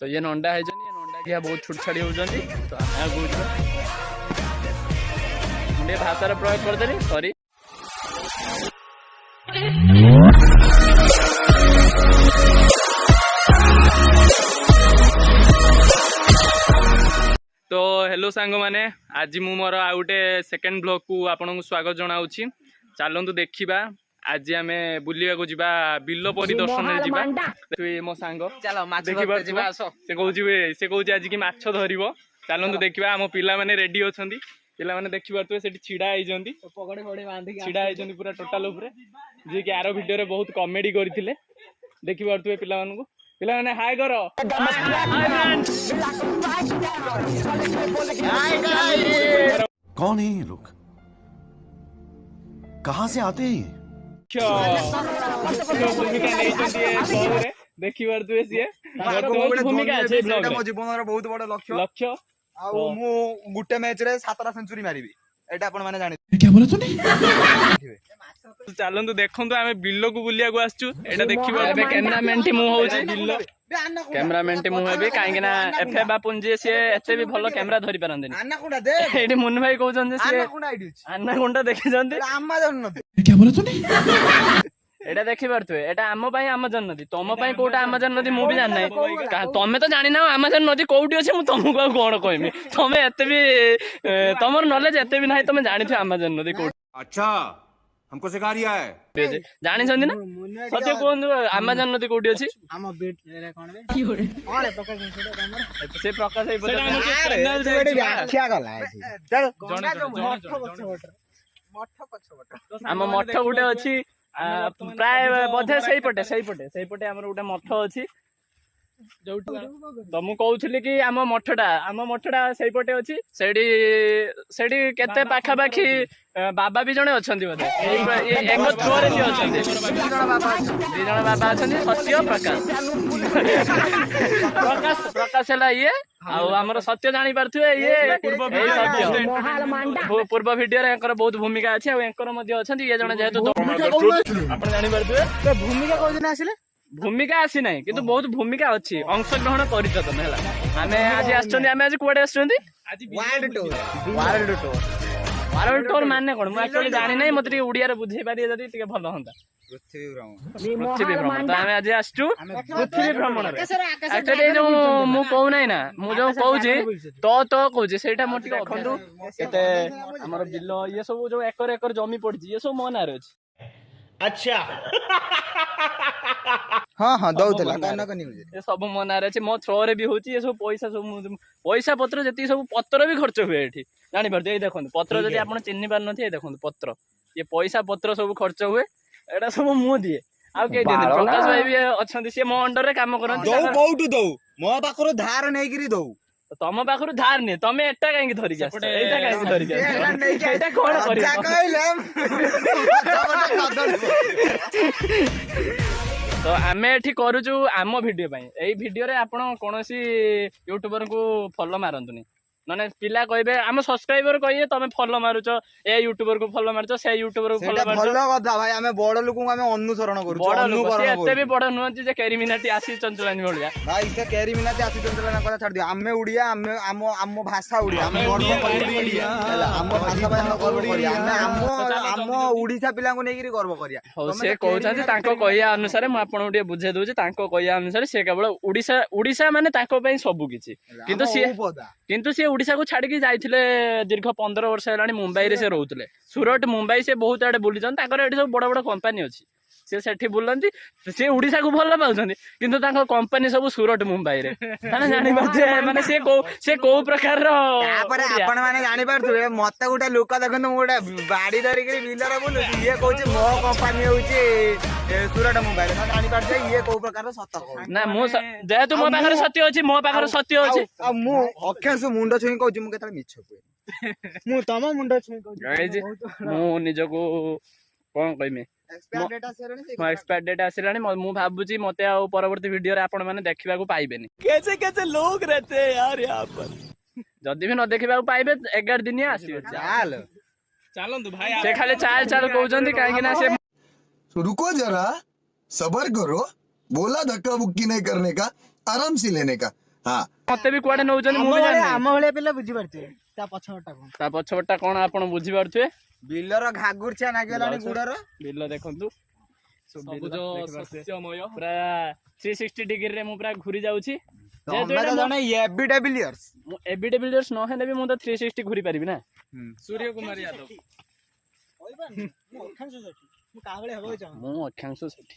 तो ये नंडा है ये नंडा किया बहुत छुट छाड़ी होजंती तो आमे गुजो मुंडे भाषार प्रयोग कर देली सॉरी तो हेलो सांग माने आज मु मोर आ गोटे सेकेंड ब्लॉग को आपन स्वागत जनाऊँगी चलतु देखा आज आम बुलिया को जीवा बिल परिदर्शन मो सांग से कहूँ आज की माछ धर चलतु देखा आम पिला माने रेडी अच्छा पिला माने देखि पारथुवे सेठी छिड़ा आइजंती पगड़ी पगड़ी बांधी छिड़ा आइजंती पूरा टोटल ऊपर जे कि आरो वीडियो रे बहुत कॉमेडी करथिले देखि पारथुवे पिला मानकु पिला माने हाय करो हाय गाइस कौन है ये लोग कहां से आते हैं भूमिका नहीं देखि पारथुवे सिए भूमिका अछि ब्लॉग मो जीवन रो बहुत बड़ लक्ष्य लक्ष्य आ मु गुटे मैच रे 7टा सेंचुरी मारिबी एटा आपण माने जानि क्या बोला तूने चलतु देखु आम बिल को बुलिया को आसचु एटा देखिबो एबे कैमरामैन टी मु होउची बिल कैमरामैन टी मु हेबी काहे ना एफए बापुन जे से एते भी भलो कैमरा धरि पारंदेनी अन्ना कोडा दे एटी मुन भाई कहउछन जे से अन्ना कोडा आइडी अन्ना कोंडा देखि जंती आम्मा जन न क्या बोला तूने एटा देखि पारथुवे एटा आम पई अमेजन नदी तम पई कोटा अमेजन नदी मु भी जान नै तमे तो जानि ना अमेजन नदी कोउटी अछि मु तुमको आ कोन कहमी तमे एते भी तमर नॉलेज एते भी नाही तमे जानि छ अमेजन नदी कोउटी अच्छा हमको सिखा रिया है जानि छथि ना सत्य कोन अमेजन नदी कोउटी अछि हम बेट रे कोन बे की होरे ओले प्रकाश से प्रकाश है पता व्याख्या गला चल आम मठ गुटे अछि प्राय बोधे सही पटे हमर गुटे मठ अछि तो मु कहउथली कि आम मठटा सही पटे अछि सेडी केते पाखा पाखी बाबा भी जणे अछंती बोधे एक थ्रोरे भी अछंती दी जण बाबा अछंती सत्य प्रकाश हला ये आ हमर सत्य जानि पारथुए ये पूर्व वीडियो रे एकर बहुत भूमिका अछि आ एकर मध्ये अछंती ये जणे जेहेतु आपण जानि पारथुए भूमिका कोइ दिन आसिले भूमिका आसी नाही किंतु बहुत भूमिका अछि अंशग्रहण करित तमे हला आमे आज आछंती आमे आज कोडे आछंती आज वर्ल्ड टूर माने कोन मु एक्चुअली जानि नाही मते उडिया रे बुझै पारि जदी टिके भलो हंता पृथ्वी भ्रमण तो आमे आज आछू पृथ्वी भ्रमण रे एक्चुअली जो मु कहू नाही ना मु जो कहू छी तो कहू छी सेटा मोटी अखंडु एते हमर बिल ये सब जो एकर एकर जमी पड़ची ये सब मन रे अछि अच्छा हां हां दउतला काना कनी ये सब मन रे अछि मो थ्रो रे भी होची ये सब पैसा पत्र जति सब पत्र भी खर्च हुए एठी जानि परते ए देखन पत्र जति आपण चिन्नी पार नथि ए देखन पत्र ये पैसा पत्र सब खर्च हुए एटा सब मु दिए आ के दे प्रकाश भाई भी अछंती से मो अंडर रे काम करन दउ कोउटु दउ मो पाखरो धार नै गिरी दउ तम पाखरु धार ने तमे एटा काहे की धरि जास एटा काहे की धरि जास एटा कोन करि जा कहलेम तो आमे एठी करूछु आम वीडियो पई एई वीडियो रे आपण कोनोसी यूट्यूबर को फॉलो मारंतुनी माने पिला कहबे हम सब्सक्राइबर कहिए तमे फॉलो मारुछ ए यूट्यूबर को फॉलो मारुछ से यूट्यूबर को फॉलो मारुछ भलो कथा भाई हमें बड़ लोक को हमें अनुसरण करू अनुकरण एते भी बड़ नुहंती जे कैरीमिनाटी आसी चंचलानी भलिया भाई से कैरीमिनाटी आसी चंचलाना कथा छाड़ दियो हमें उड़िया हमें हम भाषा उड़िया हमें गर्व करिया हम भाषा भाई हम गर्व करिया हम ओडिसा पिला को नेगिरी गर्व करिया हो से कहउछांती तांको कहिया अनुसार म आपन उडे बुझे दोछ तांको कहिया अनुसार से केवल ओडिसा माने तांको पई सब किछि किंतु से ओडिसा को छाड़ी जाइथिले दीर्घ 15 वर्ष हेलानी मुंबई रे से रहउतले सूरत मुंबई से बहुत आडे बुलिजन ताकर एठी सब बड़ बड़ कंपनी अछि से सेठी बुलंती से ओडिसा को भल पाउछंती किंतु ताको कंपनी सब सूरत मुंबई रे माने जानि बाते माने से को प्रकार रो तापर आपण माने जानि पारथुवे मते गुटा लोक देखन गुटा बाडी धरि के बिलर बोलु ये कहूची मो कंपनी होची सूरत मुंबई रे जानि पारथुवे ये को प्रकार सत्य कहू ना मो जेहेतु मो पाखर सत्य अछि मो पाखर सत्य अछि आ मु अख्यास मुंड छुई कहूची मु केतला मिछ कोइ मु तम मुंड छुई कहू मु निजको कोन कहिमे एक्सपायर डेट आसिलानी मु भाबुची मते आ परवर्ती वीडियो रे आपण माने देखिबा को पाइबेनी कैसे कैसे लोग रहते हैं यार यहां पर जदी भी न देखिबा को पाइबे 11 दिन आसीबे चल चलंतु भाई से खाली चाल चाल कहउचंती काहे ना से रुको जरा सबर करो बोला धक्का बुक्की नहीं करने का आराम से लेने का ମତେ ବି କୁଆଡେ ନଉଛନ୍ତି ମୁଁ ବି ଜାଣିନି ଆମ ଭଳିଆ ପିଲା ବୁଝିପାରୁଥିବେ ତା ପଛପଟା କଣ। ତା ପଛପଟା କଣ ଆପଣ ବୁଝିପାରୁଥିବେ ବିଲର ଘାଗୁରଛା ନାଗିଗଲାଣି ଗୁଡର। ବିଲ ଦେଖନ୍ତୁ ସବୁଜ ଶସ୍ୟମୟ ପୁରା 360 ଡିଗ୍ରୀରେ ମୁଁ ପୁରା ଘୁରି ଯାଉଛି। ତମେ ତ ଜଣେ ଏବିଡବ୍ଲ୍ୟୁଏର୍ସ। ମୁଁ ଏବିଡବ୍ଲ୍ୟୁଏର୍ସ ନହେଲେ ବି ମୁଁ ତ 360 ଘୁରି ପାରିବି ନା। ସୂର୍ଯ୍ୟ କୁମାର ଯାଦବ ମୁଁ କାହା ଭଳିଆ ହବାକୁ ଚାହୁଁ। ମୁଁ ଅକ୍ଷାଂଶୁ ସେଠି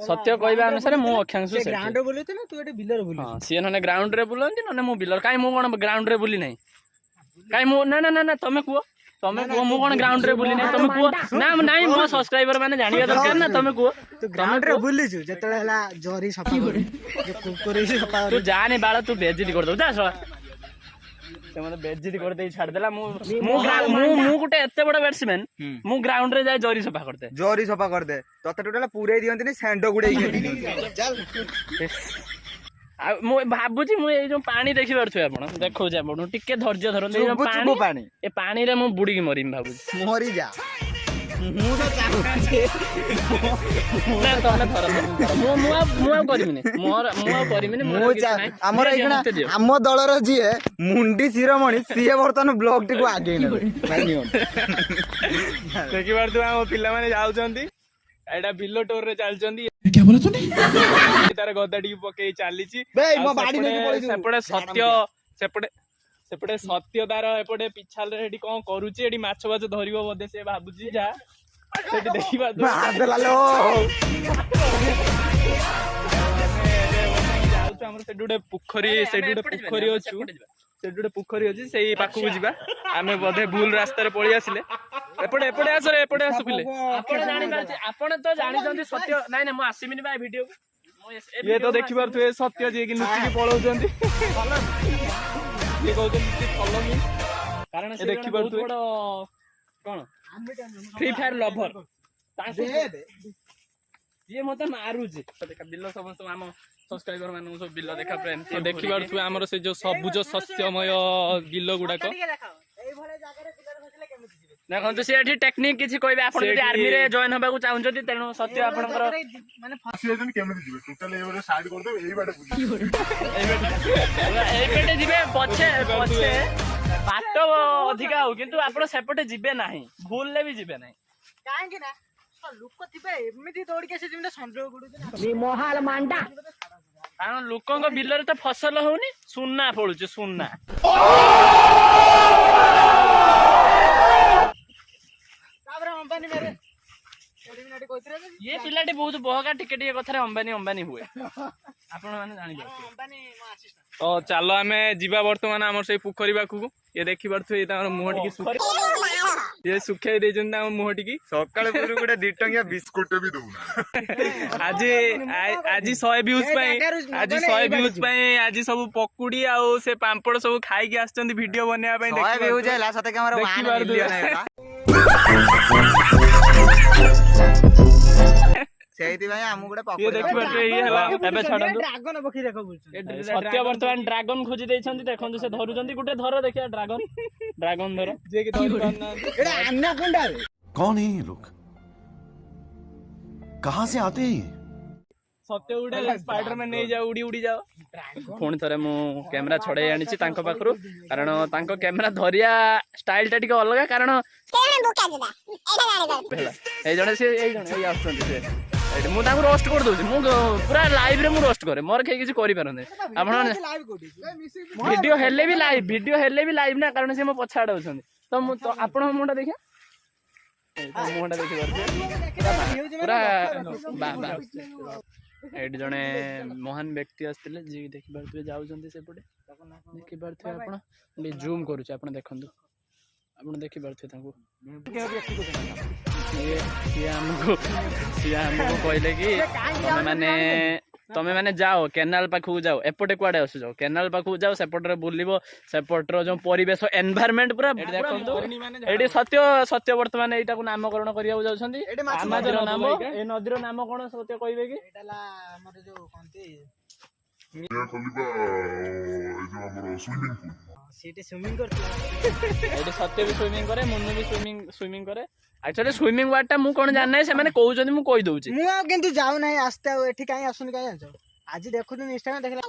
ସତ୍ୟ କହିବା ଅନୁସାରେ ମୁଁ ଅକ୍ଷାଂଶୁ ସେଠି। ଗ୍ରାଉଣ୍ଡରେ ବୁଲୁଛୁ ନା ତୁ ଏଠି ବିଲରେ ବୁଲୁଛୁ? ହଁ ସିଏ ନହେଲେ ଗ୍ରାଉଣ୍ଡ ରେ ବୁଲନ୍ତି ନହେଲେ ମୁଁ ବିଲର। କାଇଁ ମୁଁ କଣ ଗ୍ରାଉଣ୍ଡ ରେ ବୁଲି ନାହିଁ? କାଇଁ ମୁଁ ନା ନା ନା ତମେ କୁହ ମୁଁ କଣ ଗ୍ରାଉଣ୍ଡ ରେ ବୁଲି ନାହିଁ? ତମେ କୁହ ନା ନାଇଁ ମୋ ସବସ୍କ୍ରାଇବର ମାନେ ଜାଣିବା ଦରକାର ନା। ତମେ କୁହ ତୁ ଗ୍ରାଉଣ୍ଡ ରେ ବୁଲିଛୁ ଯେତେବେଳେ ହେଲା ଜରି ସଫା କରୁ କୁକୁର ସଫା ତୁ ଯାନି ବାଳ ତୁ ବେଜିତି କରିଦବୁ ଯା ଶଳା। ସେ ମତେ ବେଜିତି କରିଦେଇ ଛାଡିଦେଲା। ମୁଁ ଗୋଟେ ଏତେ ବଡ ବ୍ୟାଟ୍ସମ୍ୟାନ ମୁଁ ଗ୍ରାଉଣ୍ଡ ରେ ଯାଇ ଜରି ସଫା କରିଦେ। ଜରି ସଫା କରିଦେ ତତେ ଟୋଟାଲ ପୁରେଇ ଦିଅନ୍ତିନି ସେଣ୍ଡ ଗୁଡେଇକି ଆଉ ମୁଁ ଭାବୁଛି ମୁଁ ଏଇ ଯୋଉ ପାଣି ଦେଖିପାରୁଥିବେ ଆପଣ ଦେଖଉଛି ଆପଣ ଟିକେ ଧୈର୍ଯ୍ୟ ଧରନ୍ତୁ। ପାଣି ଏ ପାଣିରେ ମୁଁ ବୁଡିକି ମରିବି ଭାବୁଛି। ମରିଯା। ମୁଁ ତ ଚାହୁଁଛି ନା ତମେ ଥର ମୁଁ ଆଉ କରିବିନି ମୁଁ ଆଉ କରିବିନି। ଆମର ଏଇଖିଣା ଆମ ଦଳର ଯିଏ ମୁଣ୍ଡି ଶିରୋମଣି ସିଏ ବର୍ତ୍ତମାନ ବ୍ଲକ ଟିକୁ ଆଗେଇ ନେବେ। ଦେଖିପାରୁଥିବେ ଆମ ପିଲାମାନେ ଯାଉଛନ୍ତି ଏଇଟା ବିଲ ଟୋର ରେ ଚାଲିଛନ୍ତି। क्या बोला तूने? ତାର ଗଦା ଟିକେ ପକେଇ ଚାଲିଛି। ସେପଟେ ସତ୍ୟ ତାର ଏପଟେ ପିଛାରେ ସେଠି କଣ କରୁଛି ଏଠି ମାଛ ଧରିବ ବୋଧେ ସେ ଭାବୁଛି ଯା ସେଠି ଦେଖିବା ଯାଉଛୁ ଆମର ସେଠି ଗୋଟେ ପୋଖରୀ ପୋଖରୀ ଅଛି ସେଇ ପାଖକୁ ଯିବା। ଆମେ ବୋଧେ ଭୁଲ ରାସ୍ତାରେ ପଳେଇ ଆସିଲେ। ଏପଟେ ଆସ ପିଲେ। ଆପଣ ତ ଜାଣିଛନ୍ତି ସତ୍ୟ। ନାଇଁ ମୁଁ ଆସିବିନି ବା ଭିଡିଓ ଇଏ ତ ଦେଖିପାରୁଥିବେ ସତ୍ୟ ଯିଏକି ଲୁଚିକି ପଳଉଛନ୍ତି। କାରଣ ସେ ଦେଖିପାରୁଥିବେ କଣ ଫ୍ରି ଫାୟାର ଲଭର ଇଏ ମତେ ମାରୁଛି। ବିଲ ସମସ୍ତ ଆମ ସବସ୍କ୍ରାଇବର ମାନଙ୍କୁ ସବୁ ବିଲ ଦେଖା ପ୍ରେମ ଦେଖିପାରୁଥିବେ ଆମର ସେ ଯୋଉ ସବୁଜ ଶସ୍ୟମୟ ବିଲ ଗୁଡାକ। ଦେଖନ୍ତୁ ସେ ଏଠି ଟେକ୍ନିକ କିଛି କହିବେ। ଆପଣ ଯଦି ଆର୍ମି ରେ ଜଏନ ହବାକୁ ଚାହୁଁଛନ୍ତି ତେଣୁ ସତ୍ୟ ଆପଣଙ୍କର ଏଇପଟେ ଯିବେ ପଛେ ବାଟ ଅଧିକା ହଉ କିନ୍ତୁ ଆପଣ ସେପଟେ ଯିବେ ନାହିଁ। ଭୁଲରେ ବି ଯିବେ ନାହିଁ। କାହିଁକି ନା ଲୋକ ଥିବେ ଏମିତି ଦୌଡ଼ିକି ଆସି ଯେମିତି ସଂଯୋଗ ଗୁଡୁଛି। କାରଣ ଲୋକଙ୍କ ବିଲରେ ତ ଫସଲ ହଉନି ସୁନା ଫଳୁଛି ସୁନା। ଇଏ ପିଲାଟି ବହୁତ ବହକା ଟିକେ କଥାରେ ଅମ୍ବାନୀ ହୁଏ ଆପଣ ମାନେ ଜାଣିପାରୁଥିବେ। ତ ଚାଲ ଆମେ ଯିବା ବର୍ତ୍ତମାନ ଆମର ସେଇ ପୋଖରୀ ପାଖକୁ। ଇଏ ଦେଖିପାରୁଥିବେ ତାଙ୍କର ମୁହଁ ଟିକେ ଇଏ ଶୁଖେଇ ଦେଇଛନ୍ତି ତାଙ୍କ ମୁହଁ ଟିକେ। ସକାଳେ ପୂର୍ବରୁ ଗୋଟେ 2 ଟଙ୍କିଆ ବିସ୍କୁଟ ବି ଦଉନା। ଆଜି 100 ଭ୍ୟୁଜ ପାଇଁ ଆଜି ସବୁ ପକୁଡି ଆଉ ସେ ପାମ୍ପଡ ସବୁ ଖାଇକି ଆସିଛନ୍ତି ଭିଡିଓ ବନେଇବା ପାଇଁ। ସେଇଥିପାଇଁ ଆମକୁ ଗୋଟେ ସତ୍ୟ ବର୍ତ୍ତମାନ ଡ୍ରାଗନ ଖୋଜି ଦେଇଛନ୍ତି। ଦେଖନ୍ତୁ ସେ ଧରୁଛନ୍ତି ଗୋଟେ ଧର ଦେଖିବା ଡ୍ରାଗନ ଧର ଯିଏକି ଧରି ପାରୁନାହାନ୍ତି। कौन है ये लोग? कहाँ से आते हैं ये? ସତ୍ୟ ଗୋଟେ ସ୍ପାଇଡରମ୍ୟାନ ନେଇଯାଅ ଉଡି ଯାଅ। ପୁଣି ଥରେ ମୁଁ କ୍ୟାମେରା ଛଡେଇ ଆଣିଛି ତାଙ୍କ ପାଖରୁ କାରଣ ତାଙ୍କ କ୍ୟାମେରା ଧରିବା ଷ୍ଟାଇଲ ଟା ଟିକେ ଅଲଗା। କାରଣ ଏଇ ଜଣେ ଆସୁଛନ୍ତି ସେ ମୁଁ ତାଙ୍କୁ ରୋଷ୍ଟ କରିଦଉଛି। ମୁଁ ପୁରା ଲାଇଭ ରେ ମୁଁ ରୋଷ୍ଟ କରେ। ମୋର କେହି କିଛି କରିପାରନ୍ତି। ଆପଣ ଭିଡିଓ ହେଲେ ବି ଲାଇଭ ନା କାରଣ ସେ ମୋ ପଛ ଆଡେ ଅଛନ୍ତି। ତ ମୁଁ ଆପଣଙ୍କ ମୁହଁଟା ଦେଖିବା ମୁହଁଟା ଦେଖିପାରୁଥିବେ ପୁରା ଏଇଠି ଜଣେ ମହାନ ବ୍ୟକ୍ତି ଆସିଥିଲେ ଯିଏ ଦେଖିପାରୁଥିବେ ଯାଉଛନ୍ତି ସେପଟେ। ଦେଖିପାରୁଥିବେ ଆପଣ ଟିକେ ଜୁମ୍ କରୁଛି ଆପଣ ଦେଖନ୍ତୁ। ଆପଣ ଦେଖିପାରୁଥିବେ ତାଙ୍କୁ। ସିଏ ଆମକୁ କହିଲେ କି ତମେ ମାନେ ଯାଅ କେନାଲ ପାଖକୁ ଯାଅ। ଏପଟେ କୁଆଡେ ଆସୁଛ କେନାଲ ପାଖକୁ ଯାଅ ସେପଟରେ ବୁଲିବ। ସେପଟର ଯୋଉ ପରିବେଶ ଏନଭାୟରମେଣ୍ଟ ପୁରା ଦେଖନ୍ତୁ। ଏଇଠି ସତ୍ୟ ବର୍ତ୍ତମାନ ଏଇଟାକୁ ନାମକରଣ କରିବାକୁ ଯାଉଛନ୍ତି। ନଦୀର ନାମ ଏ ନଦୀର ନାମ କଣ ସତ୍ୟ କହିବେ କି? ସେଇଠି ସୁଇମିଂ କରୁଥିଲା। ଏଇଠି ସତ୍ୟ ବି ସୁଇମିଂ କରେ ମୁନୁ ବି ସୁଇମିଂ କରେ। ଆକ୍ଚୁଆଲି ସୁଇମିଂ ୱାର୍ଡ ଟା ମୁଁ କଣ ଜାଣିନାହିଁ ସେମାନେ କହୁଛନ୍ତି ମୁଁ କହିଦଉଛି। ମୁଁ ଆଉ କିନ୍ତୁ ଯାଉନାହିଁ ଆସ୍ତେ ଆଉ ଏଠି କାହିଁ ଆସୁନି କାହିଁ ଜାଣିଛ? ଆଜି ଦେଖୁଥିଲି ଇନଷ୍ଟାଗ୍ରାମ ଦେଖିଲା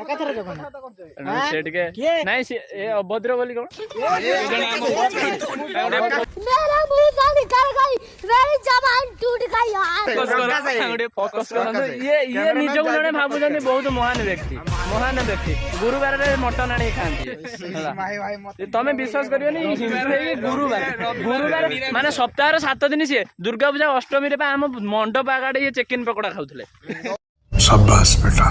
ଏକାଥରେ ଜଗନ୍ନାଥ ସେ ଟିକେ ନାଇଁ ସେ ଏ ଅଭଦ୍ର ବୋଲି କଣ मेरा मुंह का निकल गई मेरी जबान टूट गई यार ଫୋକସ୍ କରନ୍ତୁ ଇଏ ନିଜକୁ ଜଣେ ଭାବୁଛନ୍ତି ବହୁତ ମହାନ ବ୍ୟକ୍ତି ଗୁରୁବାରରେ ମଟନ ଆଣିକି ଖାଆନ୍ତି ହେଲା। ତମେ ବିଶ୍ୱାସ କରିବନି ହିନ୍ଦୁ ହେଇକି ଗୁରୁବାର ମାନେ ସପ୍ତାହର 7 ଦିନ ସିଏ ଦୁର୍ଗା ପୂଜା ଅଷ୍ଟମୀରେ ବା ଆମ ମଣ୍ଡପ ଆଗରେ ଇଏ ଚିକେନ ପକୋଡା ଖାଉଥିଲେ। शाबाश बेटा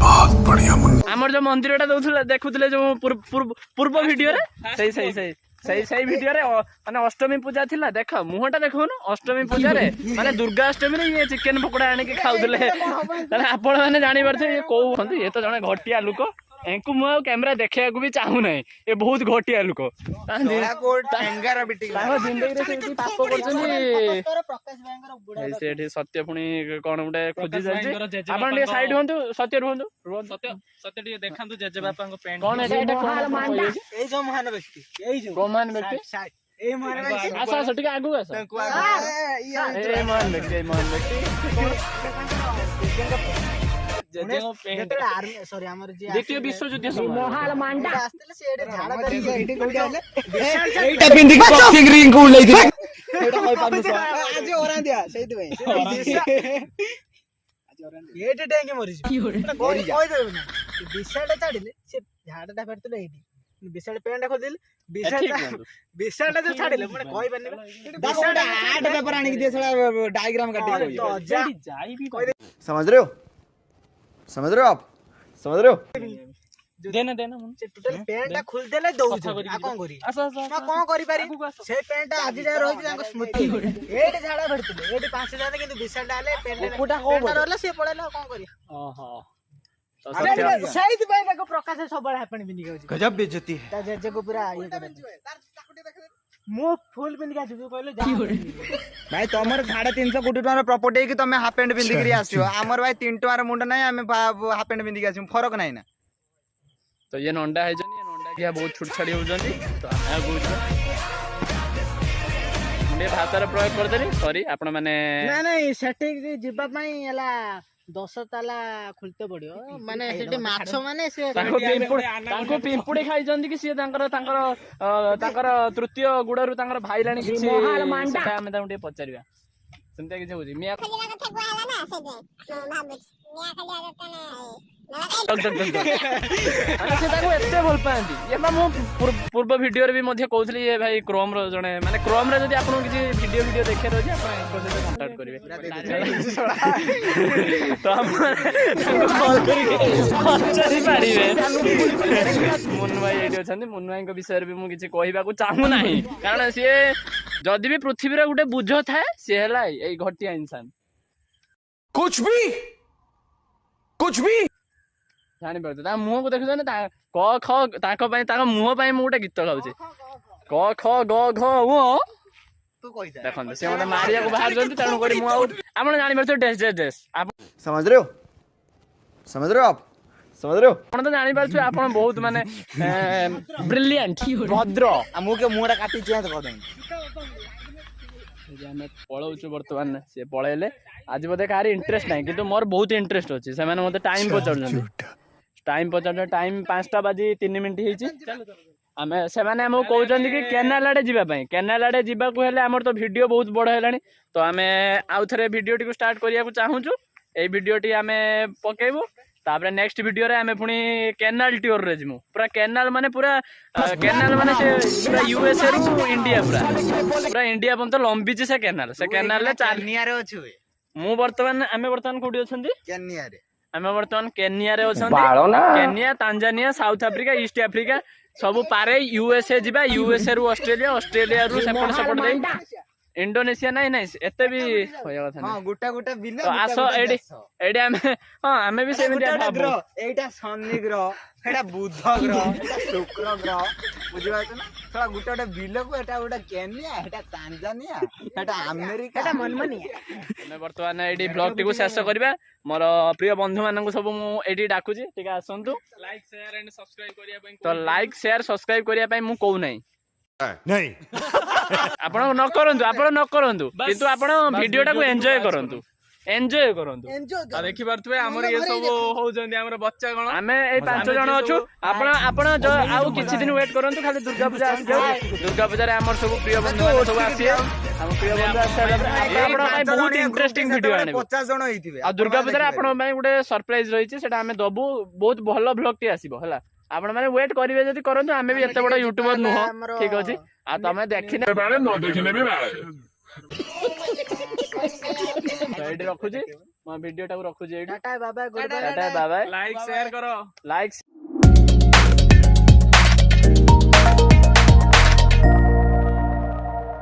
बहुत बढ़िया मुन्ना ଆମର ଯୋଉ ମନ୍ଦିରଟା ଦଉଥିଲେ ଦେଖୁଥିଲେ ଯୋଉ ପୂର୍ବ ଭିଡିଓରେ ସେଇ ଭିଡିଓରେ ମାନେ ଅଷ୍ଟମୀ ପୂଜା ଥିଲା ଦେଖ ମୁହଁଟା ଦେଖୁନ ଅଷ୍ଟମୀ ପୂଜାରେ ମାନେ ଦୁର୍ଗା ଅଷ୍ଟମୀରେ ଇଏ ଚିକେନ ପକୋଡା ଆଣିକି ଖାଉଥିଲେ ତାହେଲେ ଆପଣ ମାନେ ଜାଣିପାରୁଥିବେ ଇଏ କୋଉ କହନ୍ତି ଇଏ ତ ଜଣେ ଘଟିଆ ଲୋକ ଏଙ୍କୁ ମୁଁ ଆଉ କ୍ୟାମେରା ଦେଖିବାକୁ ବି ଚାହୁଁନାହିଁ ଏ ବହୁତ ଘଟିଆ ଲୋକ ତାଙ୍କ ଜିନ୍ଦଗିରେ ସେ ପାପ କରୁଛନ୍ତି। ସେଠି ସତ୍ୟ ପୁଣି କଣ ଗୋଟେ ଖୋଜି ଚାଲିଛି ଆପଣ ଟିକେ ସାଇଡ ହୁଅନ୍ତୁ ସତ୍ୟ ରୁହନ୍ତୁ ସତ୍ୟ ଟିକେ ଦେଖାନ୍ତୁ ଜେଜେବାପାଙ୍କ ପ୍ୟାଣ୍ଟ କଣ ଏଇ ଯୋଉ ମହାନ ବ୍ୟକ୍ତି ଏଇ ଯୋଉ ମହାନ ବ୍ୟକ୍ତି ଏଇ ମହାନ ବ୍ୟକ୍ତି ଆସ ଆସ ଟିକେ ଆଗକୁ ଆସ ଏ ମହାନ ବ୍ୟକ୍ତି ଦ୍ୱିତୀୟ ବିଶ୍ୱଯୁଦ୍ଧ ଆସିଥିଲେ ସେ ଏଠି ଝାଡା ଧରିକି ଏଇଠି କୋଉଠି ଆଇଲେ ଏଇଟା ପିନ୍ଧିକି ବକ୍ସିଂ ରିଙ୍ଗ କୁ ଉଲେଇଥିଲେ ଆଜି ଓରାନ୍ଦିଆ ସେଇଥିପାଇଁ ଏଇଠି ଡେଇଁକି ମରିଯିବ କହିଦେବେ ନା ବିଶାଳଟା ଛାଡିଲେ ସେ ଝାଡାଟା ଫେରିଥିଲେ ଏଇଠି ବିଶାଳ ପ୍ୟାଣ୍ଟ ଖୋଲିଦେଲେ ବିଶାଳଟା ଯୋଉ ଛାଡିଲେ ମାନେ କହିପାରିନି ବିଶାଳଟା ଆର୍ଟ ପେପର ଆଣିକି ଦିଏ ସେଟା ଡାଇଗ୍ରାମ କାଟିକି समझ रहे हो आप समझ रहे हो ଦେନା ସେ ଟୋଟାଲ ପ୍ୟାଣ୍ଟଟା ଖୋଲିଦେଲେ ଦଉଛୁ ଆଉ କଣ କରିବି କଣ କରିପାରିବି ସେ ପ୍ୟାଣ୍ଟଟା ଆଜି ଯାଏ ରହିଛି ତାଙ୍କ ସ୍ମୃତି ଏଇଠି ଝାଡା ଫେରିଥିଲେ ଏଇଠି 5 ଜଣ କିନ୍ତୁ ବିଶାଳଟା ହେଲେ ପ୍ୟାଣ୍ଟଟା ରହିଲା ସେ ପଳେଇଲା ଆଉ କଣ କରିବା ସେଇଥିପାଇଁ ତାକୁ ପ୍ରକାଶ ସବୁବେଳେ ହାପଣି ପିନ୍ଧିକି ଯାଉଛି गजब बेइज्जती है ତା ଜେଜେକୁ ପୁରା ଇଏ કરે ମୁଁ ଫୁଲ ପିନ୍ଧିକି ଆସିବି କହିଲେ ଭାଇ ତମର 350 କୋଟି ଟଙ୍କାର ପ୍ରପର୍ଟି ହେଇକି ତମେ ହାଫ ପ୍ୟାଣ୍ଟ ପିନ୍ଧିକି ଆସିବ ଆମର ଭାଇ 3 ଟଙ୍କାର ମୁଣ୍ଡ ନାହିଁ ଆମେ ହାଫ ପ୍ୟାଣ୍ଟ ପିନ୍ଧିକି ଆସିବୁ ଫରକ ନାହିଁ ନା ତ ଇଏ ନଣ୍ଡା ହେଇଛନ୍ତି ଇଏ ନଣ୍ଡା କିଆ ବହୁତ ଛୁଟ ଛାଡି ହଉଛନ୍ତି ତ ଆମେ ଆଉ କହୁଛୁ ଟିକେ ଭାଷାର ପ୍ରୟୋଗ କରିଦେଲି ସରି ଆପଣ ମାନେ ନାଇଁ ସେଠିକି ଯିବା ପାଇଁ ହେଲା 10 ତାଲା ଖୋଲିତେ ପଡିବ ମାନେ ସେଠି ମାଛ ମାନେ ସେ ତାଙ୍କୁ ପିମ୍ପୁଡି ଖାଇଛନ୍ତି କି ସିଏ ତାଙ୍କର ତୃତୀୟ ଗୁଡରୁ ତାଙ୍କର ଭାଇଲାଣି କିଛି ସେଟା ଆମେ ତାଙ୍କୁ ଟିକେ ପଚାରିବା ସେମିତି କିଛି ହଉଛି ମିଆ ସେ ତାକୁ ଏତେ ଭଲ ପାଆନ୍ତି ଏବା ମୁଁ ପୂର୍ବ ଭିଡିଓରେ ବି ମଧ୍ୟ କହୁଥିଲି ଏ ଭାଇ କ୍ରୋମର ଜଣେ ମାନେ କ୍ରୋମରେ ଯଦି ଆପଣଙ୍କୁ କିଛି ଭିଡିଓ ଦେଖିବାର ଅଛି ଆପଣ ଏଙ୍କ ସହିତ କଣ୍ଟାକ୍ଟ କରିବେ ତ ଆପଣ କଲ୍ କରିକି ପଚାରି ପାରିବେ ମୁନୁ ଭାଇ ଏଇଠି ଅଛନ୍ତି ମୁନୁ ଭାଇଙ୍କ ବିଷୟରେ ବି ମୁଁ କିଛି କହିବାକୁ ଚାହୁଁନାହିଁ କାରଣ ସିଏ ଯଦି ବି ପୃଥିବୀର ଗୋଟେ ବୁଝ ଥାଏ ସିଏ ହେଲା ଏଇ ଘଟିଆ ଇନସାନ कुछ भी ଜାଣିପାରୁଛ ତାଙ୍କ ମୁହଁକୁ ଦେଖୁଛନ୍ତି ତାଙ୍କ ପାଇଁ ତାଙ୍କ ମୁହଁ ପାଇଁ ମୁଁ ଗୋଟେ ଗୀତ ଗାଉଛି କ ଖ ଗ ଘ ଙ ଦେଖନ୍ତୁ ସେ ମତେ ମାରିବାକୁ ବାହାରୁଛନ୍ତି ତେଣୁ କରି ମୁଁ ଆଉ ଆପଣ ଜାଣିପାରୁଥିବେ ଡେସ୍ समझ रहे हो आप ଆପଣ ତ ଜାଣିପାରୁଥିବେ ଆପଣ ବହୁତ ମାନେ ବ୍ରିଲିଆଣ୍ଟ ଭଦ୍ର ମୁଁ ମୁହଁଟା କାଟି ଚେଞ୍ଜ କରିଦେବି ଆମେ ପଳଉଛୁ ବର୍ତ୍ତମାନ ସେ ପଳେଇଲେ ଆଜି ବୋଧେ କାହାର ଇଣ୍ଟରେଷ୍ଟ ନାହିଁ କିନ୍ତୁ ମୋର ବହୁତ ଇଣ୍ଟରେଷ୍ଟ ଅଛି ସେମାନେ ମତେ ଟାଇମ ପଚାରୁଛନ୍ତି ଟାଇମ 5ଟା ବାଜି 3 ମିନିଟ୍ ହେଇଛି ଆମେ ସେମାନେ ଆମକୁ କହୁଛନ୍ତି କି କେନାଲ ଆଡେ ଯିବା ପାଇଁ କେନାଲ ଆଡେ ଯିବାକୁ ହେଲେ ଆମର ତ ଭିଡିଓ ବହୁତ ବଡ ହେଲାଣି ତ ଆମେ ଆଉ ଥରେ ଭିଡିଓଟିକୁ ଷ୍ଟାର୍ଟ କରିବାକୁ ଚାହୁଁଛୁ ଏଇ ଭିଡିଓଟି ଆମେ ପକେଇବୁ ତାପରେ ନେକ୍ସଟ ଭିଡିଓରେ ଆମେ ପୁଣି କେନାଲ ଟିଓରରେ ଯିବୁ ପୁରା କେନାଲ ମାନେ ସେ ପୁରା ୟୁଏସଏ ରୁ ଇଣ୍ଡିଆ ପୁରା ଇଣ୍ଡିଆ ପର୍ଯ୍ୟନ୍ତ ଲମ୍ବିଛି ସେ କେନାଲରେ କେନିଆରେ ଅଛୁ ଆମେ ବର୍ତ୍ତମାନ କୋଉଠି ଅଛନ୍ତି କେନିଆରେ ଆମେ ବର୍ତ୍ତମାନ କେନିଆରେ ଅଛନ୍ତି କେନିଆ ତାଞ୍ଜାନିଆ ସାଉଥ ଆଫ୍ରିକା ଇଷ୍ଟ ଆଫ୍ରିକା ସବୁ ପାରେ ୟୁଏସଏ ଯିବା ୟୁଏସଏ ରୁ ଅଷ୍ଟ୍ରେଲିଆ ରୁ ସେପଟ ଦେଇ ଇଣ୍ଡୋନେସିଆ ନାଇଁ ଏତେ ବି କହିବା କଥା ନାହିଁ ଗୋଟେ ବିଲ ଆସ ଏଇଠି ଆମେ ବି ସେମିତି ଏଇଟା ଶନି ଗ୍ରହ ଏଇଟା ବୁଧ ଗ୍ରହ ଏଇଟା ଶୁକ୍ର ଗ୍ରହ ବୁଝିପାରୁଛ ନା ସେଟା ଗୋଟେ ବିଲକୁ ଏଟା ଗୋଟେ କେନିଆ ଏଟା ତାଞ୍ଜାନିଆ ଏଟା ଆମେରିକା ଏଟା ମନମନିଆ ଆମେ ବର୍ତ୍ତମାନ ଏଇଠି ବ୍ଲଗ ଟିକୁ ଶେଷ କରିବା ମୋର ପ୍ରିୟ ବନ୍ଧୁ ମାନଙ୍କୁ ସବୁ ମୁଁ ଏଇଠି ଡାକୁଛି ଟିକେ ଆସନ୍ତୁ ଲାଇକ୍ ସେୟାର କରିବା ପାଇଁ ମୁଁ କହୁ ନାହିଁ नहीं ଆପଣ ନ କରନ୍ତୁ କିନ୍ତୁ ଆପଣ ଭିଡିଓ ଟାକୁ ଏନ୍ଜୟ କରନ୍ତୁ ଆଉ ଦେଖିପାରୁଥିବେ ଆମର ଇଏ ସବୁ ହଉଛନ୍ତି ଆମର ବଚ୍ଚା ଗଣ ଆମେ ଏଇ 5 ଜଣ ଅଛୁ ଆପଣ ଆଉ କିଛି ଦିନ ୱେଟ୍ କରନ୍ତୁ ଖାଲି ଦୁର୍ଗା ପୂଜା ଆସିଯାଉ ଦୁର୍ଗା ପୂଜାରେ ଆମର ସବୁ ପ୍ରିୟ ବନ୍ଧୁ ମାନେ ସବୁ ଆସିବେ ଆମ ପ୍ରିୟ ବନ୍ଧୁ ଆସିଲା ପରେ ଆପଣଙ୍କ ପାଇଁ ବହୁତ ଇଣ୍ଟରେଷ୍ଟିଂ ଭିଡିଓ ଆଣିବୁ 50 ଜଣ ହେଇଥିବେ ଆଉ ଦୁର୍ଗା ପୂଜାରେ ଆପଣଙ୍କ ପାଇଁ ଗୋଟେ ସରପ୍ରାଇଜ ରହିଛି ସେଟା ଆମେ ଦବୁ ବହୁତ ଭଲ ବ୍ଲଗ ଟି ଆସିବ ହେଲା ଆପଣ ମାନେ ୱେଟ୍ କରିବେ ଯଦି କରନ୍ତୁ ଆମେ ବି ଏତେ ବଡ ୟୁଟ୍ୟୁବର ନୁହଁ ଠିକ ଅଛି ଆଉ ତମେ ଦେଖିନେ ଏଇଠି ରଖୁଛି ମୋ ଭିଡିଓ ଟାକୁ ରଖୁଛି ଏଇଠି ଟାଟା ବାବା ଗୁଡ୍ ଲାଇକ୍ ସେୟାର କର ଲାଇକ୍